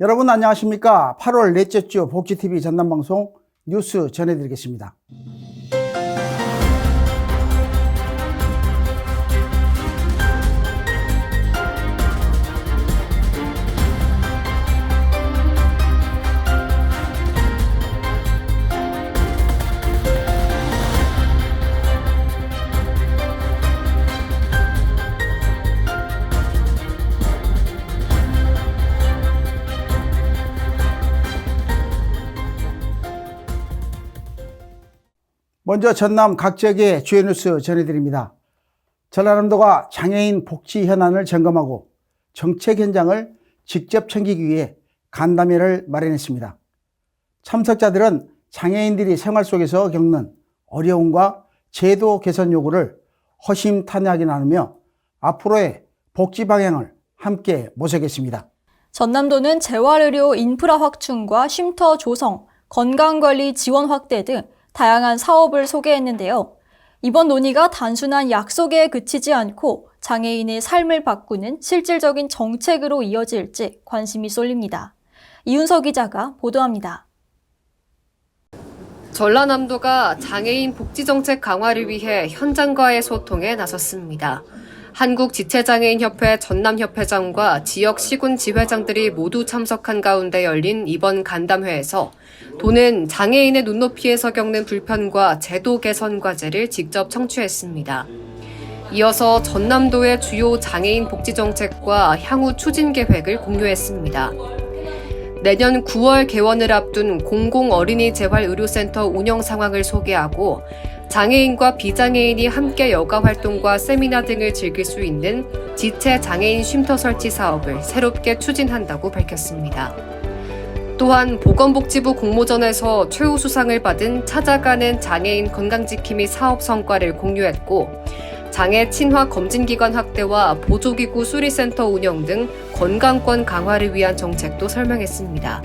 여러분 안녕하십니까? 8월 넷째 주 복지TV 전남방송 뉴스 전해드리겠습니다. 먼저 전남 각 지역의 주요 뉴스 전해드립니다. 전라남도가 장애인 복지 현안을 점검하고 정책 현장을 직접 챙기기 위해 간담회를 마련했습니다. 참석자들은 장애인들이 생활 속에서 겪는 어려움과 제도 개선 요구를 허심탄회하게 나누며 앞으로의 복지 방향을 함께 모색했습니다. 전남도는 재활의료 인프라 확충과 쉼터 조성, 건강관리 지원 확대 등 다양한 사업을 소개했는데요. 이번 논의가 단순한 약속에 그치지 않고 장애인의 삶을 바꾸는 실질적인 정책으로 이어질지 관심이 쏠립니다. 이윤석 기자가 보도합니다. 전라남도가 장애인 복지정책 강화를 위해 현장과의 소통에 나섰습니다. 한국지체장애인협회 전남협회장과 지역 시군 지회장들이 모두 참석한 가운데 열린 이번 간담회에서 도는 장애인의 눈높이에서 겪는 불편과 제도 개선 과제를 직접 청취했습니다. 이어서 전남도의 주요 장애인 복지 정책과 향후 추진 계획을 공유했습니다. 내년 9월 개원을 앞둔 공공어린이재활의료센터 운영 상황을 소개하고 장애인과 비장애인이 함께 여가 활동과 세미나 등을 즐길 수 있는 지체 장애인 쉼터 설치 사업을 새롭게 추진한다고 밝혔습니다. 또한 보건복지부 공모전에서 최우수상을 받은 찾아가는 장애인 건강지킴이 사업 성과를 공유했고 장애 친화 검진기관 확대와 보조기구 수리센터 운영 등 건강권 강화를 위한 정책도 설명했습니다.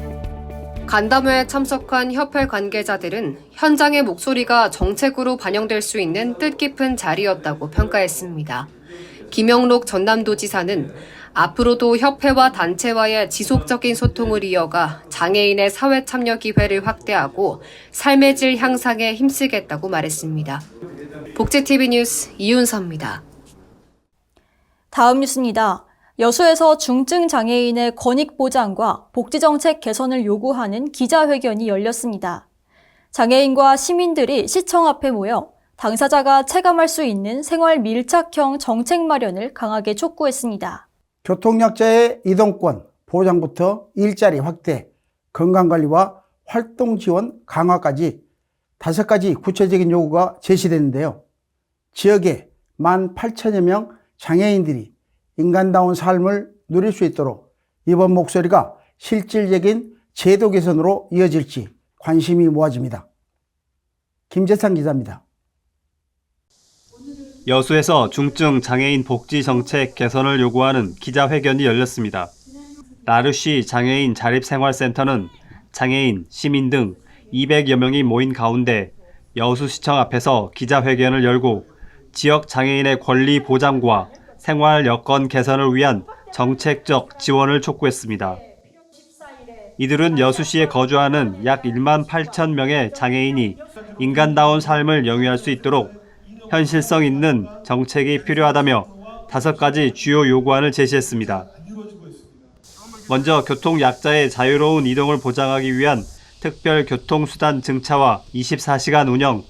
간담회에 참석한 협회 관계자들은 현장의 목소리가 정책으로 반영될 수 있는 뜻깊은 자리였다고 평가했습니다. 김영록 전남도지사는 앞으로도 협회와 단체와의 지속적인 소통을 이어가 장애인의 사회 참여 기회를 확대하고 삶의 질 향상에 힘쓰겠다고 말했습니다. 복지TV 뉴스 이윤서입니다. 다음 뉴스입니다. 여수에서 중증 장애인의 권익 보장과 복지정책 개선을 요구하는 기자회견이 열렸습니다. 장애인과 시민들이 시청 앞에 모여 당사자가 체감할 수 있는 생활 밀착형 정책 마련을 강하게 촉구했습니다. 교통약자의 이동권 보장부터 일자리 확대, 건강관리와 활동 지원 강화까지 5가지 구체적인 요구가 제시됐는데요. 지역에 18,000여 명 장애인들이 인간다운 삶을 누릴 수 있도록 이번 목소리가 실질적인 제도 개선으로 이어질지 관심이 모아집니다. 김재상 기자입니다. 여수에서 중증 장애인 복지 정책 개선을 요구하는 기자회견이 열렸습니다. 라르쉬 장애인 자립생활센터는 장애인, 시민 등 200여 명이 모인 가운데 여수시청 앞에서 기자회견을 열고 지역 장애인의 권리 보장과 생활 여건 개선을 위한 정책적 지원을 촉구했습니다. 이들은 여수시에 거주하는 약 18,000명의 장애인이 인간다운 삶을 영위할 수 있도록 현실성 있는 정책이 필요하다며 5가지 주요 요구안을 제시했습니다. 먼저 교통약자의 자유로운 이동을 보장하기 위한 특별 교통수단 증차와 24시간 운영,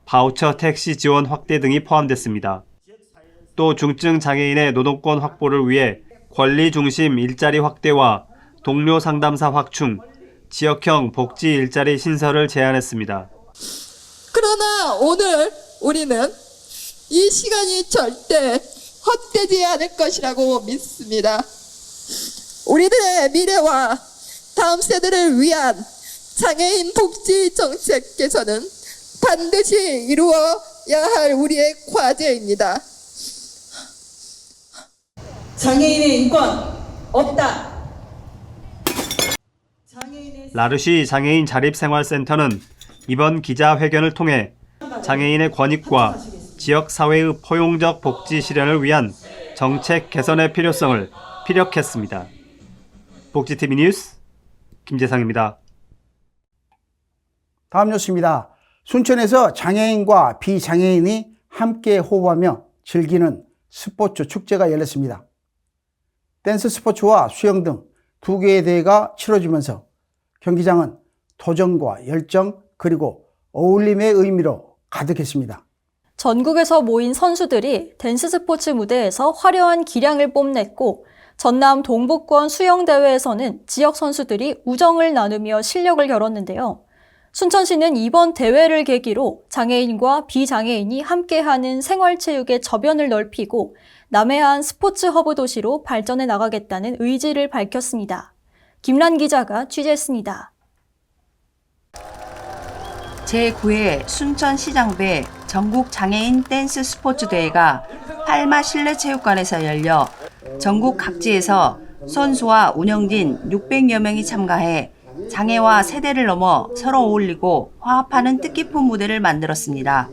바우처 택시 지원 확대 등이 포함됐습니다. 또 중증 장애인의 노동권 확보를 위해 권리 중심 일자리 확대와 동료 상담사 확충, 지역형 복지 일자리 신설을 제안했습니다. 그러나 오늘 우리는 이 시간이 절대 헛되지 않을 것이라고 믿습니다. 우리들의 미래와 다음 세대를 위한 장애인 복지 정책 개선은 반드시 이루어야 할 우리의 과제입니다. 장애인의 인권 없다. 라르쉬 장애인 자립생활센터는 이번 기자회견을 통해 장애인의 권익과 지역사회의 포용적 복지 실현을 위한 정책 개선의 필요성을 피력했습니다. 복지TV 뉴스 김재상입니다. 다음 뉴스입니다. 순천에서 장애인과 비장애인이 함께 호흡하며 즐기는 스포츠 축제가 열렸습니다. 댄스 스포츠와 수영 등 두 개의 대회가 치러지면서 경기장은 도전과 열정 그리고 어울림의 의미로 가득했습니다. 전국에서 모인 선수들이 댄스 스포츠 무대에서 화려한 기량을 뽐냈고 전남 동부권 수영대회에서는 지역 선수들이 우정을 나누며 실력을 겨뤘는데요. 순천시는 이번 대회를 계기로 장애인과 비장애인이 함께하는 생활체육의 저변을 넓히고 남해안 스포츠 허브 도시로 발전해 나가겠다는 의지를 밝혔습니다. 김란 기자가 취재했습니다. 제9회 순천시장배 전국 장애인 댄스 스포츠 대회가 팔마 실내체육관에서 열려 전국 각지에서 선수와 운영진 600여 명이 참가해 장애와 세대를 넘어 서로 어울리고 화합하는 뜻깊은 무대를 만들었습니다.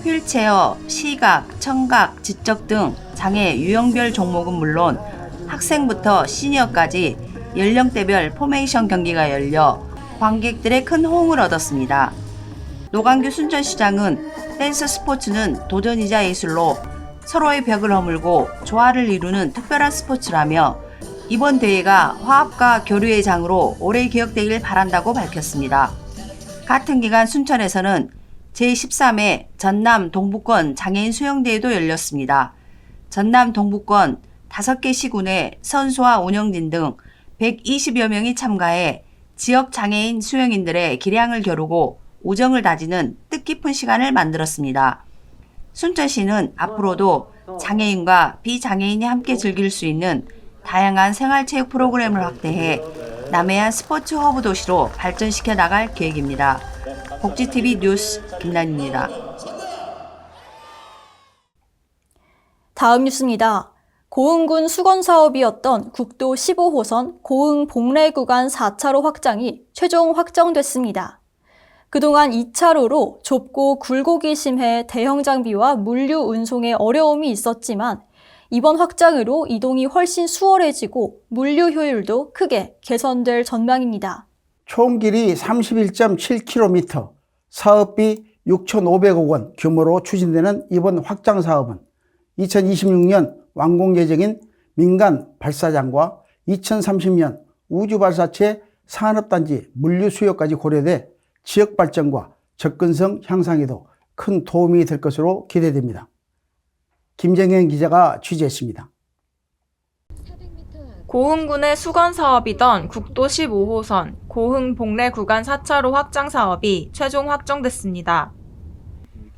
휠체어, 시각, 청각, 지적 등 장애 유형별 종목은 물론 학생부터 시니어까지 연령대별 포메이션 경기가 열려 관객들의 큰 호응을 얻었습니다. 노광규 순천시장은 댄스 스포츠는 도전이자 예술로 서로의 벽을 허물고 조화를 이루는 특별한 스포츠라며 이번 대회가 화합과 교류의 장으로 오래 기억되길 바란다고 밝혔습니다. 같은 기간 순천에서는 제13회 전남 동부권 장애인 수영대회도 열렸습니다. 전남 동부권 5개 시군의 선수와 운영진 등 120여 명이 참가해 지역 장애인 수영인들의 기량을 겨루고 우정을 다지는 뜻깊은 시간을 만들었습니다. 순천시는 앞으로도 장애인과 비장애인이 함께 즐길 수 있는 다양한 생활체육 프로그램을 확대해 남해안 스포츠 허브 도시로 발전시켜 나갈 계획입니다. 복지TV 뉴스 김란입니다. 다음 뉴스입니다. 고흥군 수건사업이었던 국도 15호선 고흥 봉래 구간 4차로 확장이 최종 확정됐습니다. 그동안 2차로로 좁고 굴곡이 심해 대형 장비와 물류 운송에 어려움이 있었지만 이번 확장으로 이동이 훨씬 수월해지고 물류 효율도 크게 개선될 전망입니다. 총 길이 31.7km, 사업비 6,500억 원 규모로 추진되는 이번 확장 사업은 2026년 완공 예정인 민간 발사장과 2030년 우주발사체 산업단지 물류 수요까지 고려돼 지역 발전과 접근성 향상에도 큰 도움이 될 것으로 기대됩니다. 김정현 기자가 취재했습니다. 고흥군의 수건 사업이던 국도 15호선 고흥 봉래 구간 4차로 확장 사업이 최종 확정됐습니다.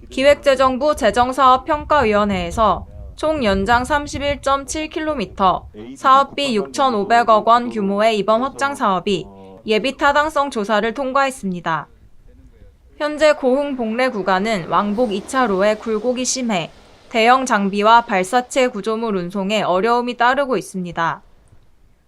기획재정부 재정사업평가위원회에서 총 연장 31.7km, 사업비 6,500억 원 규모의 이번 확장 사업이 예비 타당성 조사를 통과했습니다. 현재 고흥 봉래 구간은 왕복 2차로에 굴곡이 심해 대형 장비와 발사체 구조물 운송에 어려움이 따르고 있습니다.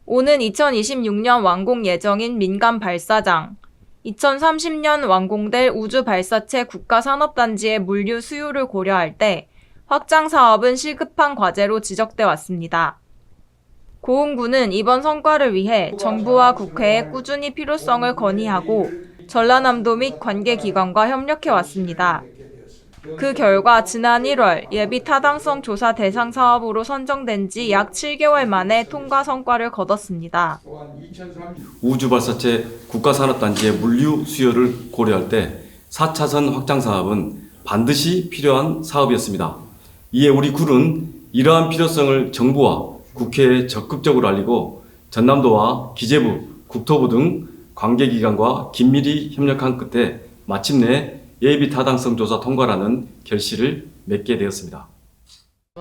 오는 2026년 완공 예정인 민간 발사장, 2030년 완공될 우주 발사체 국가산업단지의 물류 수요를 고려할 때 확장 사업은 시급한 과제로 지적돼 왔습니다. 고흥군은 이번 성과를 위해 정부와 국회에 꾸준히 필요성을 건의하고 전라남도 및 관계기관과 협력해 왔습니다. 그 결과 지난 1월 예비 타당성 조사 대상 사업으로 선정된 지 약 7개월 만에 통과 성과를 거뒀습니다. 우주 발사체 국가산업단지의 물류 수요를 고려할 때 4차선 확장 사업은 반드시 필요한 사업이었습니다. 이에 우리 군은 이러한 필요성을 정부와 국회에 적극적으로 알리고 전남도와 기재부, 국토부 등 관계기관과 긴밀히 협력한 끝에 마침내 예비 타당성 조사 통과라는 결실을 맺게 되었습니다.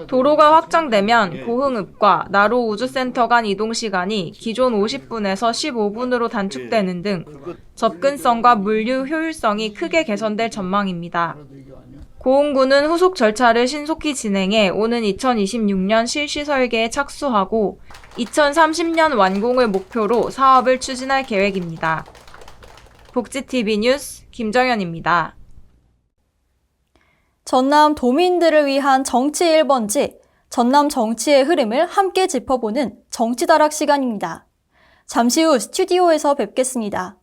도로가 확장되면 고흥읍과 나로 우주센터 간 이동 시간이 기존 50분에서 15분으로 단축되는 등 접근성과 물류 효율성이 크게 개선될 전망입니다. 고흥군은 후속 절차를 신속히 진행해 오는 2026년 실시 설계에 착수하고 2030년 완공을 목표로 사업을 추진할 계획입니다. 복지TV 뉴스 김정현입니다. 전남 도민들을 위한 정치 1번지, 전남 정치의 흐름을 함께 짚어보는 정치다락 시간입니다. 잠시 후 스튜디오에서 뵙겠습니다.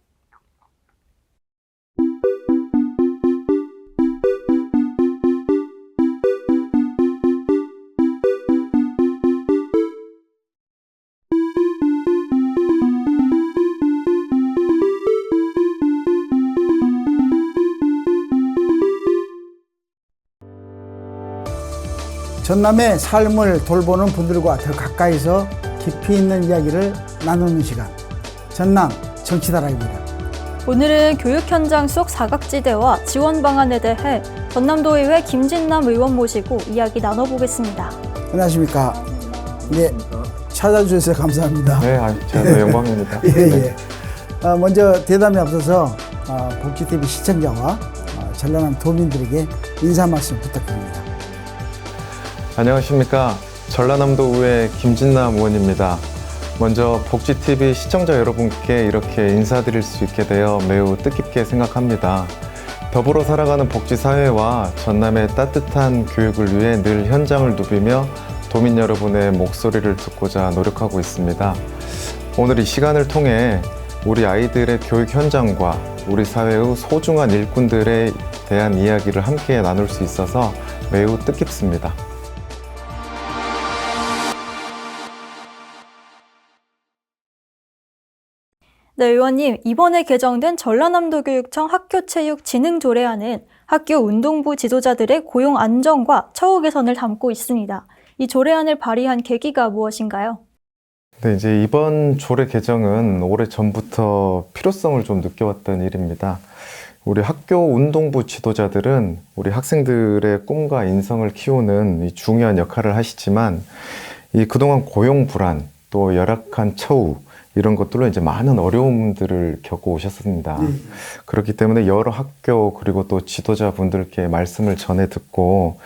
전남의 삶을 돌보는 분들과 더 가까이서 깊이 있는 이야기를 나누는 시간, 전남 정치다라입니다. 오늘은 교육 현장 속 사각지대와 지원 방안에 대해 전남도의회 김진남 의원 모시고 이야기 나눠보겠습니다. 안녕하십니까. 네, 찾아주셔서 감사합니다. 네, 제가 영광입니다. 예. 먼저 대담에 앞서서 복지TV 시청자와 전라남 도민들에게 인사 말씀 부탁드립니다. 안녕하십니까. 전라남도 의회 김진남 의원입니다. 먼저 복지TV 시청자 여러분께 이렇게 인사드릴 수 있게 되어 매우 뜻깊게 생각합니다. 더불어 살아가는 복지사회와 전남의 따뜻한 교육을 위해 늘 현장을 누비며 도민 여러분의 목소리를 듣고자 노력하고 있습니다. 오늘 이 시간을 통해 우리 아이들의 교육 현장과 우리 사회의 소중한 일꾼들에 대한 이야기를 함께 나눌 수 있어서 매우 뜻깊습니다. 네, 의원님, 이번에 개정된 전라남도교육청 학교체육진흥조례안은 학교 운동부 지도자들의 고용 안정과 처우 개선을 담고 있습니다. 이 조례안을 발의한 계기가 무엇인가요? 네, 이제 이번 조례 개정은 오래 전부터 필요성을 좀 느껴왔던 일입니다. 우리 학교 운동부 지도자들은 우리 학생들의 꿈과 인성을 키우는 이 중요한 역할을 하시지만 이 그동안 고용 불안, 또 열악한 처우, 이런 것들로 이제 많은 어려움들을 겪어 오셨습니다. 그렇기 때문에 여러 학교 그리고 또 지도자분들께 말씀을 전해 듣고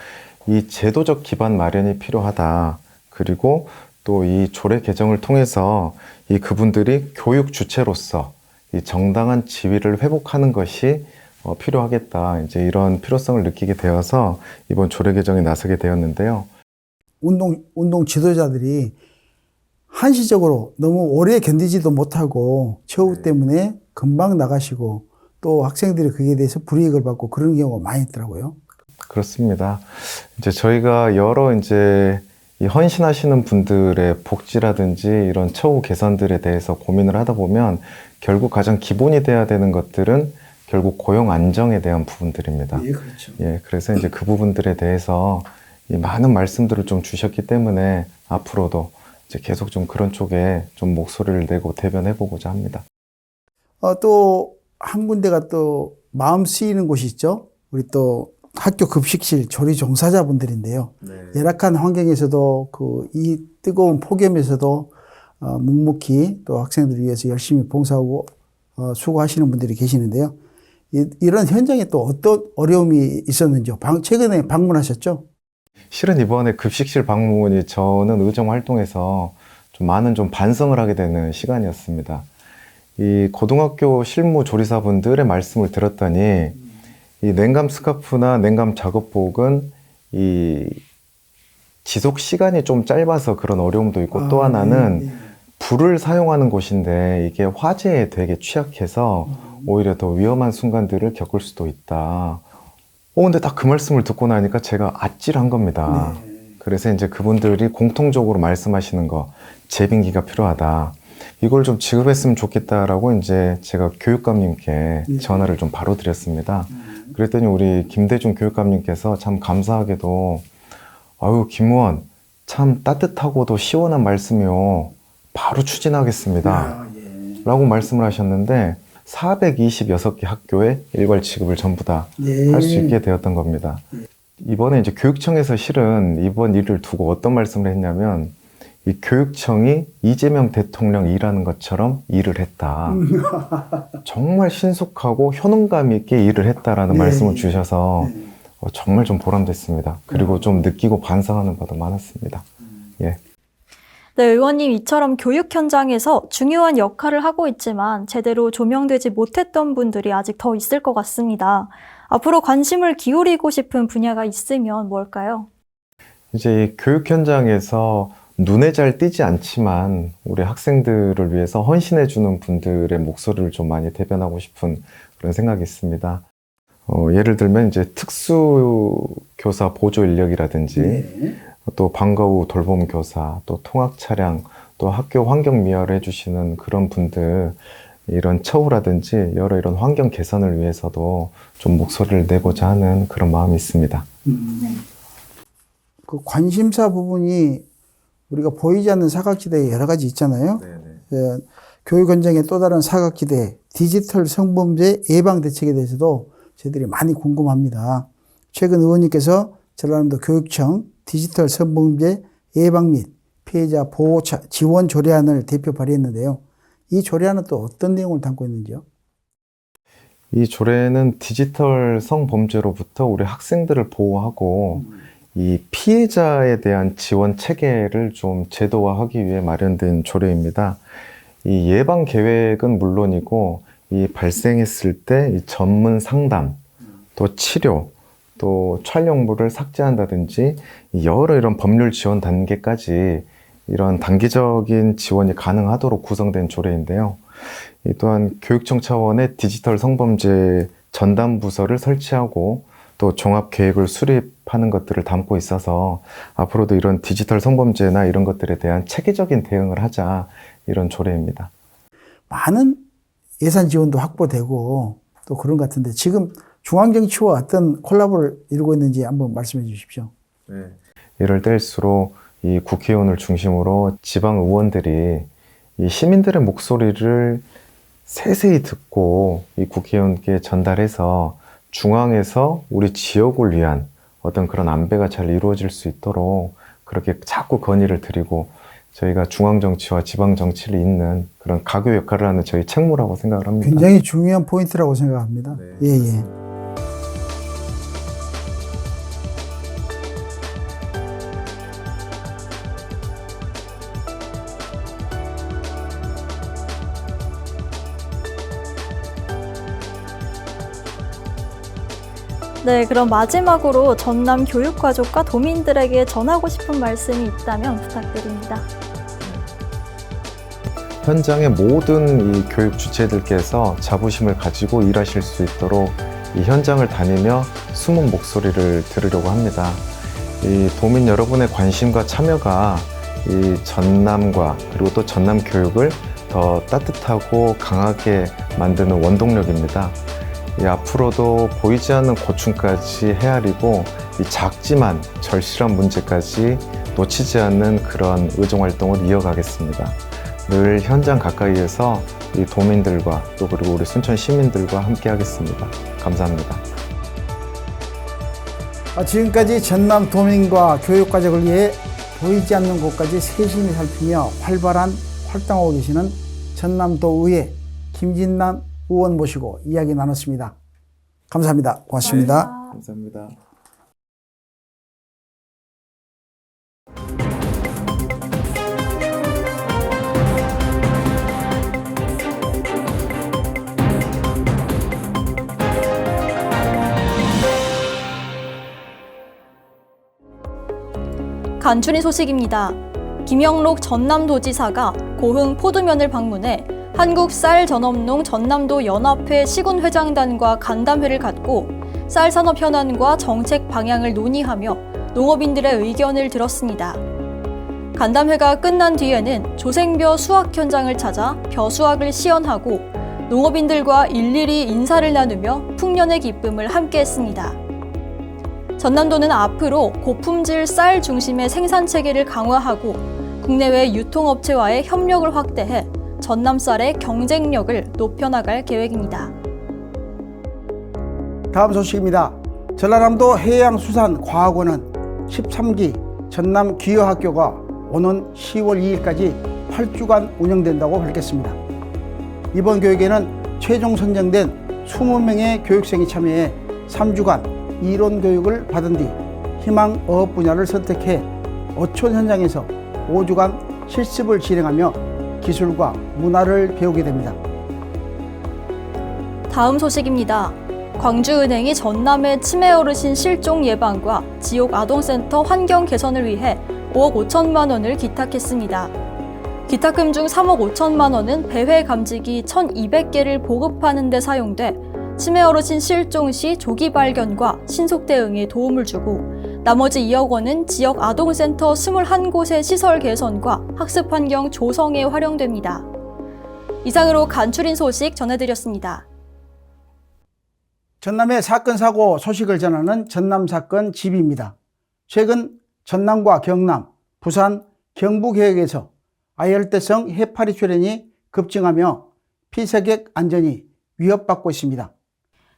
이 제도적 기반 마련이 필요하다. 그리고 또 이 조례 개정을 통해서 이 그분들이 교육 주체로서 이 정당한 지위를 회복하는 것이 필요하겠다. 이제 이런 필요성을 느끼게 되어서 이번 조례 개정에 나서게 되었는데요. 운동 지도자들이 한시적으로 너무 오래 견디지도 못하고 처우 때문에 금방 나가시고 또 학생들이 거기에 대해서 불이익을 받고 그런 경우가 많이 있더라고요. 그렇습니다. 이제 저희가 여러 이제 이 헌신하시는 분들의 복지라든지 이런 처우 개선들에 대해서 고민을 하다 보면 결국 가장 기본이 돼야 되는 것들은 결국 고용 안정에 대한 부분들입니다. 예, 그렇죠. 예, 그래서 이제 그 부분들에 대해서 이 많은 말씀들을 좀 주셨기 때문에 앞으로도 이제 계속 좀 그런 쪽에 좀 목소리를 내고 대변해보고자 합니다. 또 한 군데가 또 마음 쓰이는 곳이 있죠. 우리 또 학교 급식실 조리 종사자분들인데요. 열악한 환경에서도 이 뜨거운 폭염에서도 묵묵히 또 학생들을 위해서 열심히 봉사하고 수고하시는 분들이 계시는데요. 이런 현장에 또 어떤 어려움이 있었는지요? 최근에 방문하셨죠? 실은 이번에 급식실 방문이 저는 의정 활동에서 좀 많은 좀 반성을 하게 되는 시간이었습니다. 이 고등학교 실무 조리사분들의 말씀을 들었더니 이 냉감 스카프나 냉감 작업복은 이 지속 시간이 좀 짧아서 그런 어려움도 있고 또 하나는 불을 사용하는 곳인데 이게 화재에 되게 취약해서 오히려 더 위험한 순간들을 겪을 수도 있다. 근데 딱 그 말씀을 듣고 나니까 제가 아찔한 겁니다. 그래서 이제 그분들이 공통적으로 말씀하시는 거, 재빙기가 필요하다. 이걸 좀 지급했으면 좋겠다라고 이제 제가 교육감님께 전화를 좀 바로 드렸습니다. 그랬더니 우리 김대중 교육감님께서 참 감사하게도 아유, 김 의원 참 따뜻하고도 시원한 말씀이요. 바로 추진하겠습니다. 라고 말씀을 하셨는데 426개 학교에 일괄 지급을 전부 다 할 수 있게 되었던 겁니다. 이번에 이제 교육청에서 실은 이번 일을 두고 어떤 말씀을 했냐면 이 교육청이 이재명 대통령 일하는 것처럼 일을 했다. 정말 신속하고 효능감 있게 일을 했다라는 말씀을 주셔서 정말 좀 보람됐습니다. 그리고 좀 느끼고 반성하는 바도 많았습니다. 예. 네, 의원님 이처럼 교육 현장에서 중요한 역할을 하고 있지만 제대로 조명되지 못했던 분들이 아직 더 있을 것 같습니다. 앞으로 관심을 기울이고 싶은 분야가 있으면 뭘까요? 이제 이 교육 현장에서 눈에 잘 띄지 않지만 우리 학생들을 위해서 헌신해주는 분들의 목소리를 좀 많이 대변하고 싶은 그런 생각이 있습니다. 예를 들면 이제 특수교사 보조 인력이라든지 또 방과 후 돌봄 교사, 또 통학 차량, 또 학교 환경 미화를 해주시는 그런 분들, 이런 처우라든지 여러 이런 환경 개선을 위해서도 좀 목소리를 내고자 하는 그런 마음이 있습니다. 그 관심사 부분이 우리가 보이지 않는 사각지대에 여러 가지 있잖아요. 교육 현장의 또 다른 사각지대, 디지털 성범죄 예방 대책에 대해서도 저희들이 많이 궁금합니다. 최근 의원님께서 전라남도 교육청 디지털 성범죄 예방 및 피해자 보호 지원 조례안을 대표 발의했는데요. 이 조례안은 또 어떤 내용을 담고 있는지요? 이 조례는 디지털 성범죄로부터 우리 학생들을 보호하고 이 피해자에 대한 지원 체계를 좀 제도화하기 위해 마련된 조례입니다. 이 예방 계획은 물론이고 이 발생했을 때 이 전문 상담, 또 치료, 또 촬영물을 삭제한다든지 여러 이런 법률 지원 단계까지 이런 단기적인 지원이 가능하도록 구성된 조례인데요. 이 또한 교육청 차원의 디지털 성범죄 전담 부서를 설치하고 또 종합 계획을 수립하는 것들을 담고 있어서 앞으로도 이런 디지털 성범죄나 이런 것들에 대한 체계적인 대응을 하자, 이런 조례입니다. 많은 예산 지원도 확보되고 또 그런 것 같은데 지금 중앙정치와 어떤 콜라보를 이루고 있는지 한번 말씀해 주십시오. 이럴 때일수록 이 국회의원을 중심으로 지방 의원들이 이 시민들의 목소리를 세세히 듣고 이 국회의원께 전달해서 중앙에서 우리 지역을 위한 어떤 그런 안배가 잘 이루어질 수 있도록 그렇게 자꾸 건의를 드리고, 저희가 중앙정치와 지방정치를 잇는 그런 가교 역할을 하는 저희 책무라고 생각을 합니다. 굉장히 중요한 포인트라고 생각합니다. 예. 네, 그럼 마지막으로 전남 교육가족과 도민들에게 전하고 싶은 말씀이 있다면 부탁드립니다. 현장의 모든 이 교육 주체들께서 자부심을 가지고 일하실 수 있도록 이 현장을 다니며 숨은 목소리를 들으려고 합니다. 이 도민 여러분의 관심과 참여가 이 전남과 그리고 또 전남 교육을 더 따뜻하고 강하게 만드는 원동력입니다. 앞으로도 보이지 않는 고충까지 헤아리고 이 작지만 절실한 문제까지 놓치지 않는 그런 의정활동을 이어가겠습니다. 늘 현장 가까이에서 이 도민들과 또 그리고 우리 순천 시민들과 함께 하겠습니다. 감사합니다. 지금까지 전남 도민과 교육가족을 위해 보이지 않는 곳까지 세심히 살피며 활발한 활동하고 계시는 전남도의회 김진남 의원 모시고 이야기 나눴습니다. 감사합니다. 고맙습니다. 감사합니다. 간추린 소식입니다. 김영록 전남도지사가 고흥 포두면을 방문해 한국 쌀전업농 전남도 연합회 시군회장단과 간담회를 갖고 쌀 산업 현안과 정책 방향을 논의하며 농업인들의 의견을 들었습니다. 간담회가 끝난 뒤에는 조생벼 수확 현장을 찾아 벼 수확을 시연하고 농업인들과 일일이 인사를 나누며 풍년의 기쁨을 함께했습니다. 전남도는 앞으로 고품질 쌀 중심의 생산 체계를 강화하고 국내외 유통업체와의 협력을 확대해 전남쌀의 경쟁력을 높여나갈 계획입니다. 다음 소식입니다. 전라남도 해양수산과학원은 13기 전남귀여학교가 오는 10월 2일까지 8주간 운영된다고 밝혔습니다. 이번 교육에는 최종 선정된 20명의 교육생이 참여해 3주간 이론 교육을 받은 뒤 희망 어업 분야를 선택해 어촌 현장에서 5주간 실습을 진행하며 기술과 문화를 배우게 됩니다. 다음 소식입니다. 광주은행이 전남의 치매 어르신 실종 예방과 지역 아동센터 환경 개선을 위해 5억 5천만 원을 기탁했습니다. 기탁금 중 3억 5천만 원은 배회 감지기 1,200개를 보급하는 데 사용돼 치매 어르신 실종 시 조기 발견과 신속 대응에 도움을 주고 나머지 2억 원은 지역 아동센터 21곳의 시설 개선과 학습 환경 조성에 활용됩니다. 이상으로 간추린 소식 전해드렸습니다. 전남의 사건 사고 소식을 전하는 전남사건 집입니다. 최근 전남과 경남, 부산, 경북해역에서 아열대성 해파리 출현이 급증하며 피서객 안전이 위협받고 있습니다.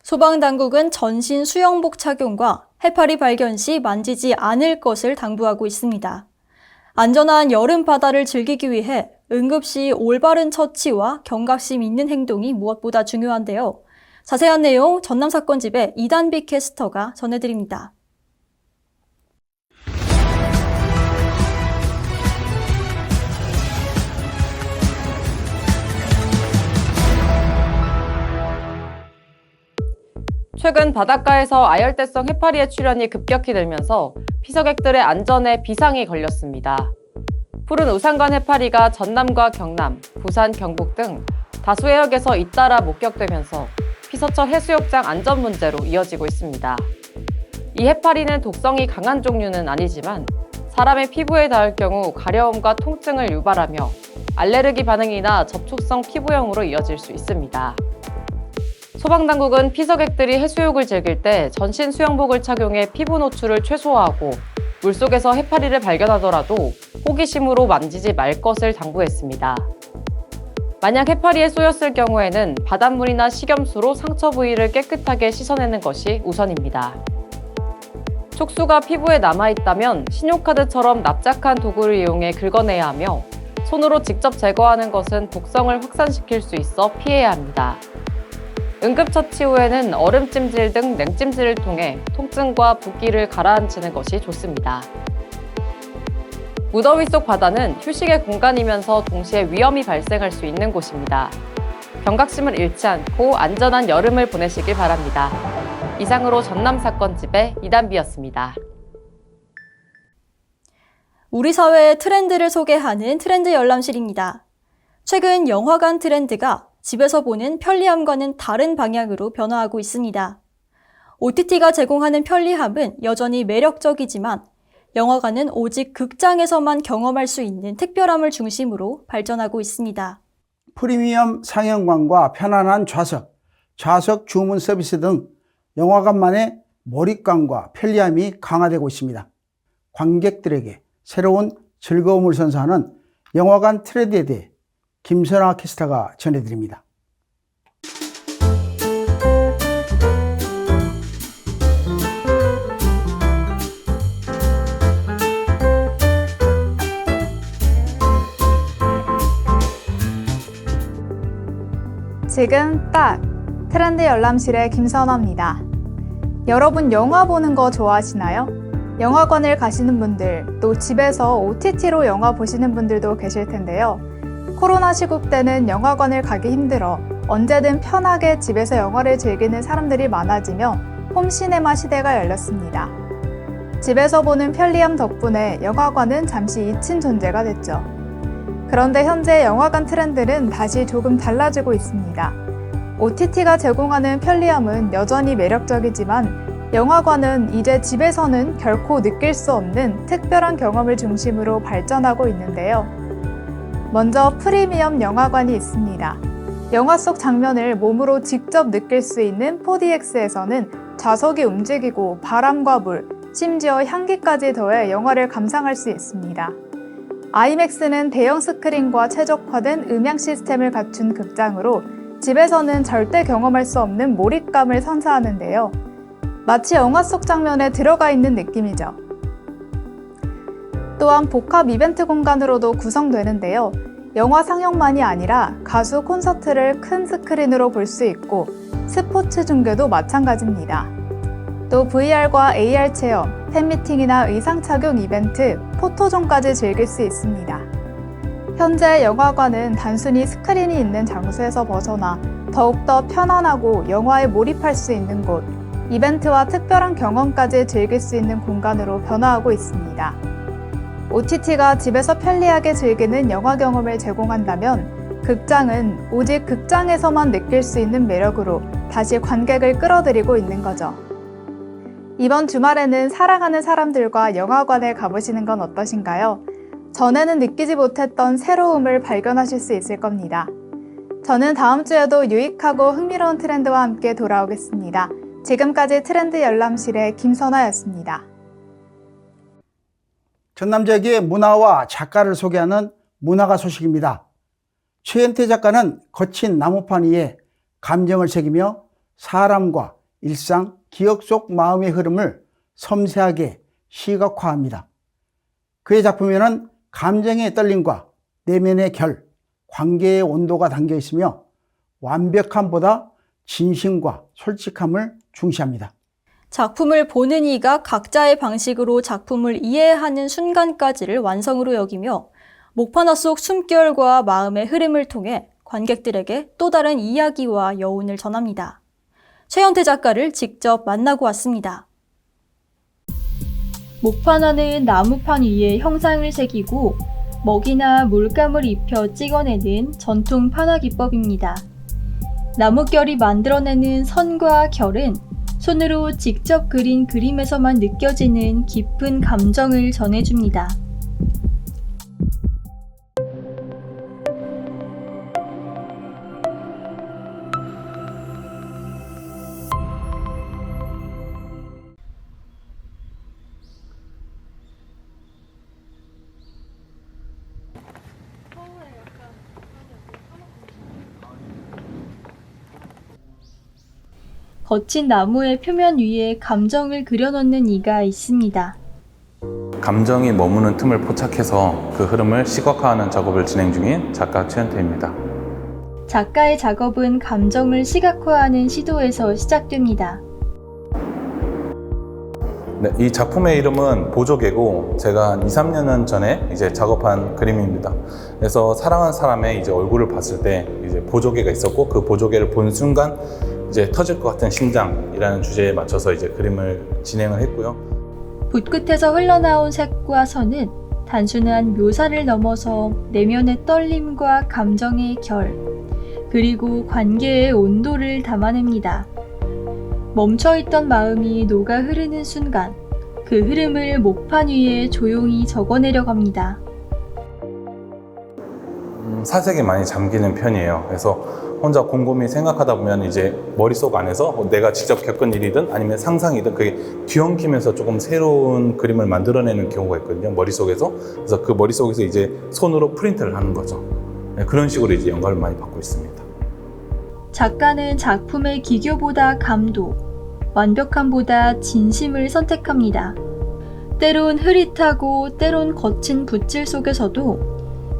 소방당국은 전신 수영복 착용과 해파리 발견 시 만지지 않을 것을 당부하고 있습니다. 안전한 여름 바다를 즐기기 위해 응급시 올바른 처치와 경각심 있는 행동이 무엇보다 중요한데요. 자세한 내용 전남사건집의 이단비 캐스터가 전해드립니다. 최근 바닷가에서 아열대성 해파리의 출현이 급격히 늘면서 피서객들의 안전에 비상이 걸렸습니다. 푸른 우산관 해파리가 전남과 경남, 부산, 경북 등 다수 해역에서 잇따라 목격되면서 피서처 해수욕장 안전 문제로 이어지고 있습니다. 이 해파리는 독성이 강한 종류는 아니지만 사람의 피부에 닿을 경우 가려움과 통증을 유발하며 알레르기 반응이나 접촉성 피부염으로 이어질 수 있습니다. 소방당국은 피서객들이 해수욕을 즐길 때 전신 수영복을 착용해 피부 노출을 최소화하고 물속에서 해파리를 발견하더라도 호기심으로 만지지 말 것을 당부했습니다. 만약 해파리에 쏘였을 경우에는 바닷물이나 식염수로 상처 부위를 깨끗하게 씻어내는 것이 우선입니다. 촉수가 피부에 남아있다면 신용카드처럼 납작한 도구를 이용해 긁어내야 하며 손으로 직접 제거하는 것은 독성을 확산시킬 수 있어 피해야 합니다. 응급처치 후에는 얼음찜질 등 냉찜질을 통해 통증과 붓기를 가라앉히는 것이 좋습니다. 무더위 속 바다는 휴식의 공간이면서 동시에 위험이 발생할 수 있는 곳입니다. 경각심을 잃지 않고 안전한 여름을 보내시길 바랍니다. 이상으로 전남사건집의 이단비였습니다. 우리 사회의 트렌드를 소개하는 트렌드 열람실입니다. 최근 영화관 트렌드가 집에서 보는 편리함과는 다른 방향으로 변화하고 있습니다. OTT가 제공하는 편리함은 여전히 매력적이지만 영화관은 오직 극장에서만 경험할 수 있는 특별함을 중심으로 발전하고 있습니다. 프리미엄 상영관과 편안한 좌석 주문 서비스 등 영화관만의 몰입감과 편리함이 강화되고 있습니다. 관객들에게 새로운 즐거움을 선사하는 영화관 트렌드에 대해 김선아 캐스터가 전해드립니다. 지금 딱 트렌드 열람실의 김선아입니다. 여러분 영화 보는 거 좋아하시나요? 영화관을 가시는 분들, 또 집에서 OTT로 영화 보시는 분들도 계실 텐데요. 코로나 시국 때는 영화관을 가기 힘들어 언제든 편하게 집에서 영화를 즐기는 사람들이 많아지며 홈시네마 시대가 열렸습니다. 집에서 보는 편리함 덕분에 영화관은 잠시 잊힌 존재가 됐죠. 그런데 현재 영화관 트렌드는 다시 조금 달라지고 있습니다. OTT가 제공하는 편리함은 여전히 매력적이지만 영화관은 이제 집에서는 결코 느낄 수 없는 특별한 경험을 중심으로 발전하고 있는데요. 먼저 프리미엄 영화관이 있습니다. 영화 속 장면을 몸으로 직접 느낄 수 있는 4DX에서는 좌석이 움직이고 바람과 물, 심지어 향기까지 더해 영화를 감상할 수 있습니다. 아이맥스는 대형 스크린과 최적화된 음향 시스템을 갖춘 극장으로 집에서는 절대 경험할 수 없는 몰입감을 선사하는데요. 마치 영화 속 장면에 들어가 있는 느낌이죠. 또한 복합 이벤트 공간으로도 구성되는데요. 영화 상영만이 아니라 가수 콘서트를 큰 스크린으로 볼 수 있고 스포츠 중계도 마찬가지입니다. 또 VR과 AR 체험, 팬미팅이나 의상 착용 이벤트, 포토존까지 즐길 수 있습니다. 현재 영화관은 단순히 스크린이 있는 장소에서 벗어나 더욱더 편안하고 영화에 몰입할 수 있는 곳, 이벤트와 특별한 경험까지 즐길 수 있는 공간으로 변화하고 있습니다. OTT가 집에서 편리하게 즐기는 영화 경험을 제공한다면 극장은 오직 극장에서만 느낄 수 있는 매력으로 다시 관객을 끌어들이고 있는 거죠. 이번 주말에는 사랑하는 사람들과 영화관에 가보시는 건 어떠신가요? 전에는 느끼지 못했던 새로움을 발견하실 수 있을 겁니다. 저는 다음 주에도 유익하고 흥미로운 트렌드와 함께 돌아오겠습니다. 지금까지 트렌드 열람실의 김선아였습니다. 전남 지역의 문화와 작가를 소개하는 문화가 소식입니다. 최현태 작가는 거친 나무판 위에 감정을 새기며 사람과 일상, 기억 속 마음의 흐름을 섬세하게 시각화합니다. 그의 작품에는 감정의 떨림과 내면의 결, 관계의 온도가 담겨 있으며 완벽함보다 진심과 솔직함을 중시합니다. 작품을 보는 이가 각자의 방식으로 작품을 이해하는 순간까지를 완성으로 여기며 목판화 속 숨결과 마음의 흐름을 통해 관객들에게 또 다른 이야기와 여운을 전합니다. 최현태 작가를 직접 만나고 왔습니다. 목판화는 나무판 위에 형상을 새기고 먹이나 물감을 입혀 찍어내는 전통 판화 기법입니다. 나무결이 만들어내는 선과 결은 손으로 직접 그린 그림에서만 느껴지는 깊은 감정을 전해줍니다. 거친 나무의 표면 위에 감정을 그려넣는 이가 있습니다. 감정이 머무는 틈을 포착해서 그 흐름을 시각화하는 작업을 진행 중인 작가 최현태입니다. 작가의 작업은 감정을 시각화하는 시도에서 시작됩니다. 네, 이 작품의 이름은 보조개고 제가 한 2, 3년 전에 이제 작업한 그림입니다. 그래서 사랑한 사람의 이제 얼굴을 봤을 때 이제 보조개가 있었고 그 보조개를 본 순간 이제 터질 것 같은 심장이라는 주제에 맞춰서 이제 그림을 진행을 했고요. 붓끝에서 흘러나온 색과 선은 단순한 묘사를 넘어서 내면의 떨림과 감정의 결, 그리고 관계의 온도를 담아냅니다. 멈춰있던 마음이 녹아 흐르는 순간, 그 흐름을 목판 위에 조용히 적어내려 갑니다. 사색에 많이 잠기는 편이에요. 그래서 혼자 곰곰이 생각하다 보면 이제 머릿속 안에서 내가 직접 겪은 일이든 아니면 상상이든 그게 뒤엉키면서 조금 새로운 그림을 만들어내는 경우가 있거든요. 머릿속에서. 그래서 그 머릿속에서 이제 손으로 프린트를 하는 거죠. 그런 식으로 이제 영감을 많이 받고 있습니다. 작가는 작품의 기교보다 감도, 완벽함보다 진심을 선택합니다. 때론 흐릿하고 때론 거친 붓질 속에서도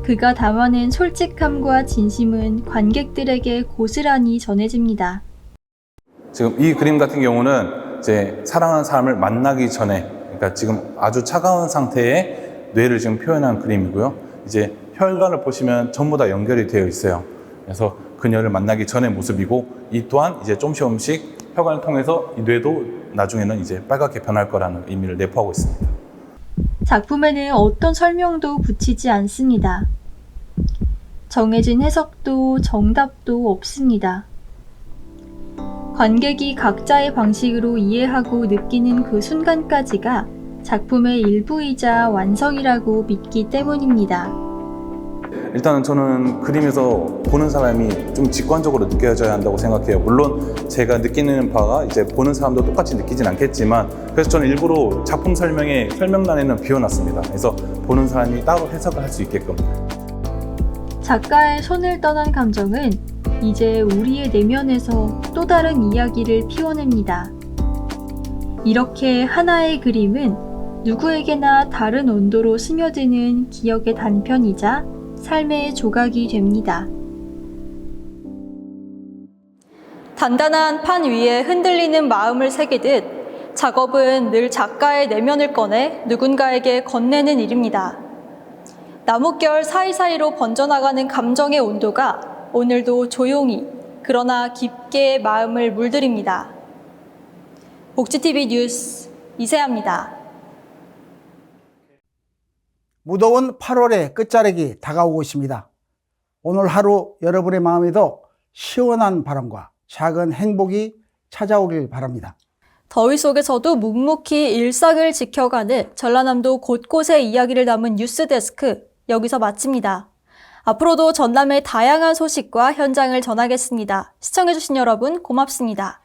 그가 담아낸 솔직함과 진심은 관객들에게 고스란히 전해집니다. 지금 이 그림 같은 경우는 이제 사랑하는 사람을 만나기 전에, 그러니까 지금 아주 차가운 상태의 뇌를 지금 표현한 그림이고요. 이제 혈관을 보시면 전부 다 연결이 되어 있어요. 그래서 그녀를 만나기 전의 모습이고, 이 또한 이제 조금씩 혈관을 통해서 이 뇌도 나중에는 이제 빨갛게 변할 거라는 의미를 내포하고 있습니다. 작품에는 어떤 설명도 붙이지 않습니다. 정해진 해석도 정답도 없습니다. 관객이 각자의 방식으로 이해하고 느끼는 그 순간까지가 작품의 일부이자 완성이라고 믿기 때문입니다. 일단은 저는 그림에서 보는 사람이 좀 직관적으로 느껴져야 한다고 생각해요. 물론 제가 느끼는 바가 이제 보는 사람도 똑같이 느끼진 않겠지만, 그래서 저는 일부러 작품 설명에 설명란에는 비워놨습니다. 그래서 보는 사람이 따로 해석을 할 수 있게끔. 작가의 손을 떠난 감정은 이제 우리의 내면에서 또 다른 이야기를 피워냅니다. 이렇게 하나의 그림은 누구에게나 다른 온도로 스며드는 기억의 단편이자 삶의 조각이 됩니다. 단단한 판 위에 흔들리는 마음을 새기듯 작업은 늘 작가의 내면을 꺼내 누군가에게 건네는 일입니다. 나뭇결 사이사이로 번져나가는 감정의 온도가 오늘도 조용히 그러나 깊게 마음을 물들입니다. 복지TV 뉴스 이세아입니다. 무더운 8월의 끝자락이 다가오고 있습니다. 오늘 하루 여러분의 마음에도 시원한 바람과 작은 행복이 찾아오길 바랍니다. 더위 속에서도 묵묵히 일상을 지켜가는 전라남도 곳곳의 이야기를 담은 뉴스데스크 여기서 마칩니다. 앞으로도 전남의 다양한 소식과 현장을 전하겠습니다. 시청해주신 여러분 고맙습니다.